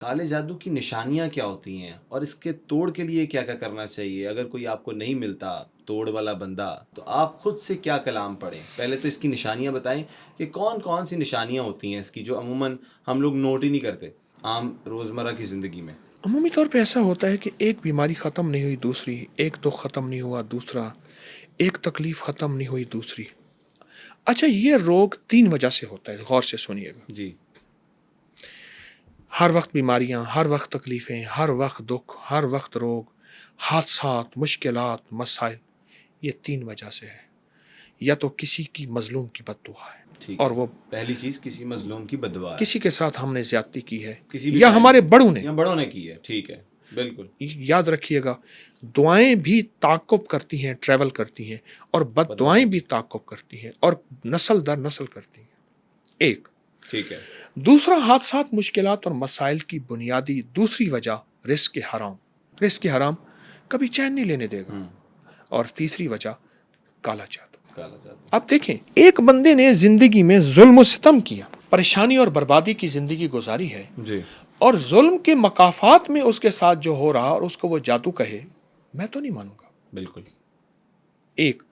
کالے جادو کی نشانیاں کیا ہوتی ہیں اور اس کے توڑ کے لیے کیا کیا کرنا چاہیے؟ اگر کوئی آپ کو نہیں ملتا توڑ والا بندہ تو آپ خود سے کیا کلام پڑھیں؟ پہلے تو اس کی نشانیاں بتائیں کہ کون کون سی نشانیاں ہوتی ہیں اس کی، جو عموماً ہم لوگ نوٹ ہی نہیں کرتے عام روزمرہ کی زندگی میں۔ عمومی طور پہ ایسا ہوتا ہے کہ ایک بیماری ختم نہیں ہوئی دوسری، ایک دکھ ختم نہیں ہوا دوسرا، ایک تکلیف ختم نہیں ہوئی دوسری۔ اچھا، یہ روگ 3 وجہ سے ہوتا ہے، غور سے سنیے گا۔ جی۔ ہر وقت بیماریاں، ہر وقت تکلیفیں، ہر وقت دکھ، ہر وقت روگ، حادثات، مشکلات، مسائل، یہ 3 وجہ سے ہے۔ یا تو کسی کی مظلوم کی بد دعا ہے، ٹھیک اور ہے، وہ پہلی چیز کسی مظلوم کی بد دعا ہے، کسی کے ساتھ ہم نے زیادتی کی ہے، کسی بھی یا ٹائم ہمارے بڑوں نے۔ یا بڑوں نے کی ہے، ٹھیک ہے، بالکل۔ یاد رکھیے گا، دعائیں بھی تعاقب کرتی ہیں، ٹریول کرتی ہیں، اور بد دعائیں بھی تعاقب کرتی ہیں، اور نسل در نسل کرتی ہیں۔ ایک ٹھیک ہے۔ دوسرا، حادثات، مشکلات اور مسائل کی بنیادی دوسری وجہ رزق حرام۔ رزق حرام کبھی چین نہیں لینے دے گا۔ اور تیسری وجہ کالا جادو۔ کالا جادو۔ اب دیکھیں، ایک بندے نے زندگی میں ظلم و ستم کیا، پریشانی اور بربادی کی زندگی گزاری ہے، جی۔ اور ظلم کے مقافات میں اس کے ساتھ جو ہو رہا اور اس کو وہ جادو کہے، میں تو نہیں مانوں گا۔ بالکل۔ ایک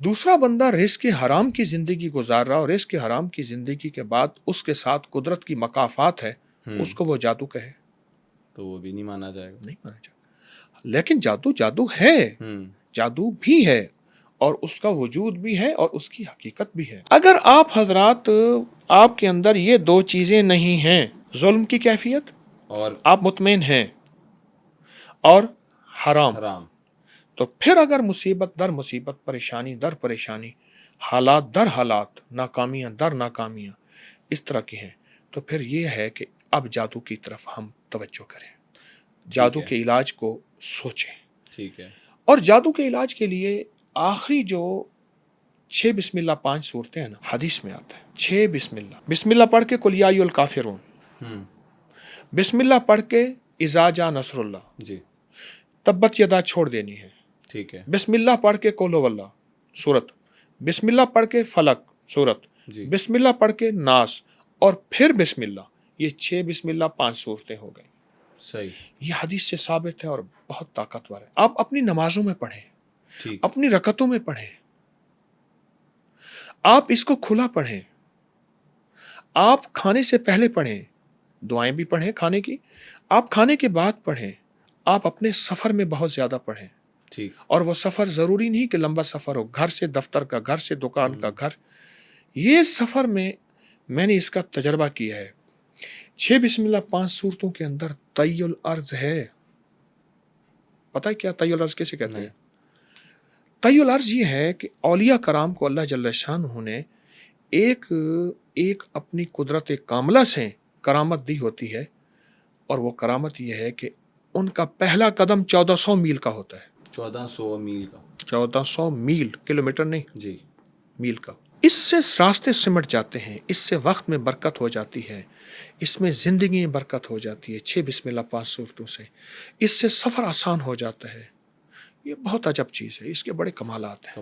دوسرا بندہ رزق حرام کی زندگی گزار رہا اور رزق حرام کی زندگی کے بعد اس کے ساتھ قدرت کی مقافات ہے، اس کو وہ جادو کہے، تو وہ بھی نہیں مانا جائے گا۔ نہیں مانا جائے گا۔ لیکن جادو جادو ہے، جادو بھی ہے، اور اس کا وجود بھی ہے، اور اس کی حقیقت بھی ہے۔ اگر آپ حضرات، آپ کے اندر یہ 2 چیزیں نہیں ہیں، ظلم کی کیفیت اور آپ مطمئن ہیں، اور حرام، تو پھر اگر مصیبت در مصیبت، پریشانی در پریشانی، حالات در حالات، ناکامیاں در ناکامیاں اس طرح کی ہیں، تو پھر یہ ہے کہ اب جادو کی طرف ہم توجہ کریں، جادو کے علاج کو سوچیں۔ ٹھیک ہے۔ اور جادو کے علاج کے لیے آخری جو 6 بسم اللہ 5 صورتیں ہیں نا، حدیث میں آتا ہے 6 بسم اللہ۔ بسم اللہ پڑھ کے قل یا ایھا الکافرون، بسم اللہ پڑھ کے اذا جاء نصر اللہ، جی، تبت یدا چھوڑ دینی ہے، ٹھیک ہے۔ بسم اللہ پڑھ کے قل ھو اللہ سورت، بسم اللہ پڑھ کے فلق سورت، جی، بسم اللہ پڑھ کے ناس، اور پھر بسم اللہ، یہ 6 بسم اللہ 5 صورتیں ہو گئیں۔ صحیح۔ یہ حدیث سے ثابت ہے اور بہت طاقتور ہے۔ آپ اپنی نمازوں میں پڑھیں، ٹھیک، اپنی رکعتوں میں پڑھیں، آپ اس کو کھلا پڑھیں، آپ کھانے سے پہلے پڑھیں، دعائیں بھی پڑھیں کھانے کی، آپ کھانے کے بعد پڑھیں، آپ اپنے سفر میں بہت زیادہ پڑھیں۔ ٹھیک۔ اور وہ سفر ضروری نہیں کہ لمبا سفر ہو، گھر سے دفتر کا، گھر سے دکان کا، گھر، یہ سفر میں نے اس کا تجربہ کیا ہے۔ 6 بسم اللہ 5 صورتوں کے اندر طی الارض ہے۔ پتہ ہے کیا طی الارض کیسے کہتے ہیں؟ طی الارض یہ ہے کہ اولیاء کرام کو اللہ جل شانہ نے ایک اپنی قدرت کاملہ سے کرامت دی ہوتی ہے، اور وہ کرامت یہ ہے کہ ان کا پہلا قدم 1400 میل کا ہوتا ہے۔ 1400 میل کا؟ 1400 میل، کلومیٹر نہیں، جی، میل کا۔ اس سے راستے سمٹ جاتے ہیں، اس سے وقت میں برکت ہو جاتی ہے، اس میں زندگی میں برکت ہو جاتی ہے 6 بسم اللہ 5 صورتوں سے، اس سے سفر آسان ہو جاتا ہے۔ یہ بہت عجب چیز ہے، اس کے بڑے کمالات ہیں۔